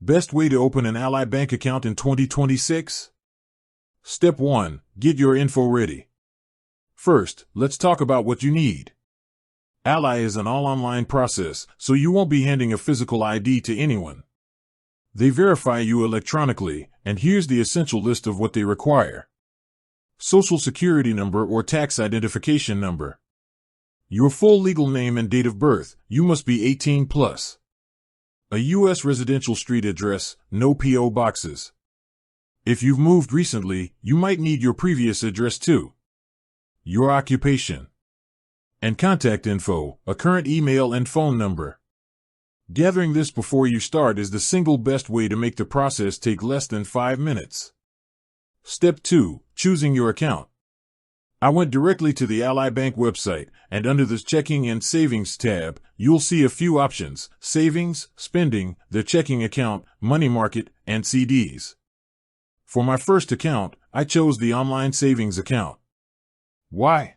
Best way to open an Ally Bank account in 2026? Step 1. Get your info ready. First, let's talk about what you need. Ally is an all-online process, so you won't be handing a physical ID to anyone. They verify you electronically, and here's the essential list of what they require. Social Security number or tax identification number. Your full legal name and date of birth. You must be 18 plus. A U.S. residential street address, no P.O. boxes. If you've moved recently, you might need your previous address too. Your occupation. And contact info, a current email and phone number. Gathering this before you start is the single best way to make the process take less than 5 minutes. Step 2. Choosing your account. I went directly to the Ally Bank website, and under the Checking and Savings tab, you'll see a few options: savings, spending, their checking account, money market, and CDs. For my first account, I chose the online savings account. Why?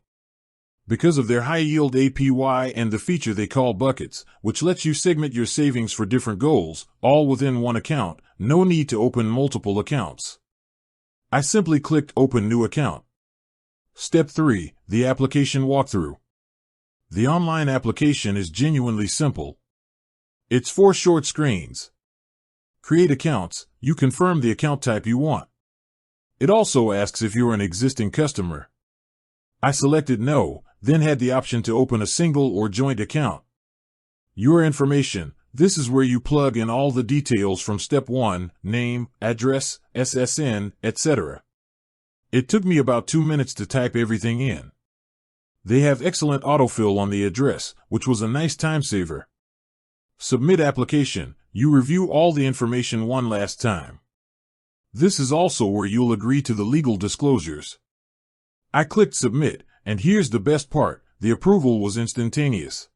Because of their high-yield APY and the feature they call buckets, which lets you segment your savings for different goals, all within one account. No need to open multiple accounts. I simply clicked Open New Account. Step 3. The application walkthrough. The online application is genuinely simple. It's 4 short screens. Create accounts. You confirm the account type you want. It also asks if you're an existing customer. I selected No, then had the option to open a single or joint account. Your information. This is where you plug in all the details from Step 1, name, address, SSN, etc. It took me about 2 minutes to type everything in. They have excellent autofill on the address, which was a nice time saver. Submit application. You review all the information one last time. This is also where you'll agree to the legal disclosures. I clicked Submit, and here's the best part: the approval was instantaneous.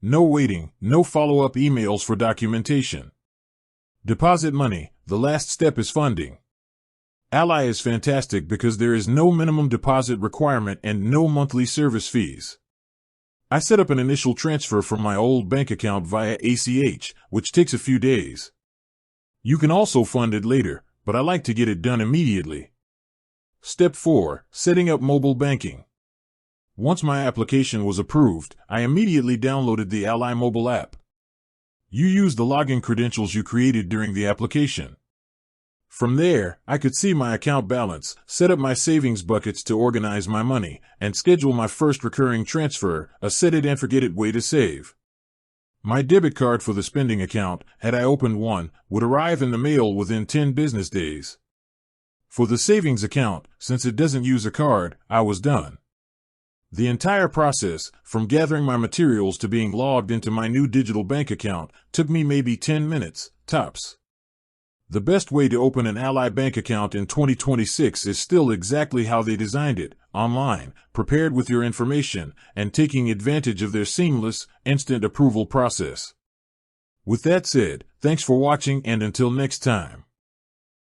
No waiting, no follow-up emails for documentation. Deposit money. The last step is funding. Ally is fantastic because there is no minimum deposit requirement and no monthly service fees. I set up an initial transfer from my old bank account via ACH, which takes a few days. You can also fund it later, but I like to get it done immediately. Step 4. Setting up mobile banking. Once my application was approved, I immediately downloaded the Ally mobile app. You use the login credentials you created during the application. From there, I could see my account balance, set up my savings buckets to organize my money, and schedule my first recurring transfer, a set-it-and-forget-it way to save. My debit card for the spending account, had I opened one, would arrive in the mail within 10 business days. For the savings account, since it doesn't use a card, I was done. The entire process, from gathering my materials to being logged into my new digital bank account, took me maybe 10 minutes, tops. The best way to open an Ally Bank account in 2026 is still exactly how they designed it, online, prepared with your information, and taking advantage of their seamless, instant approval process. With that said, thanks for watching, and until next time.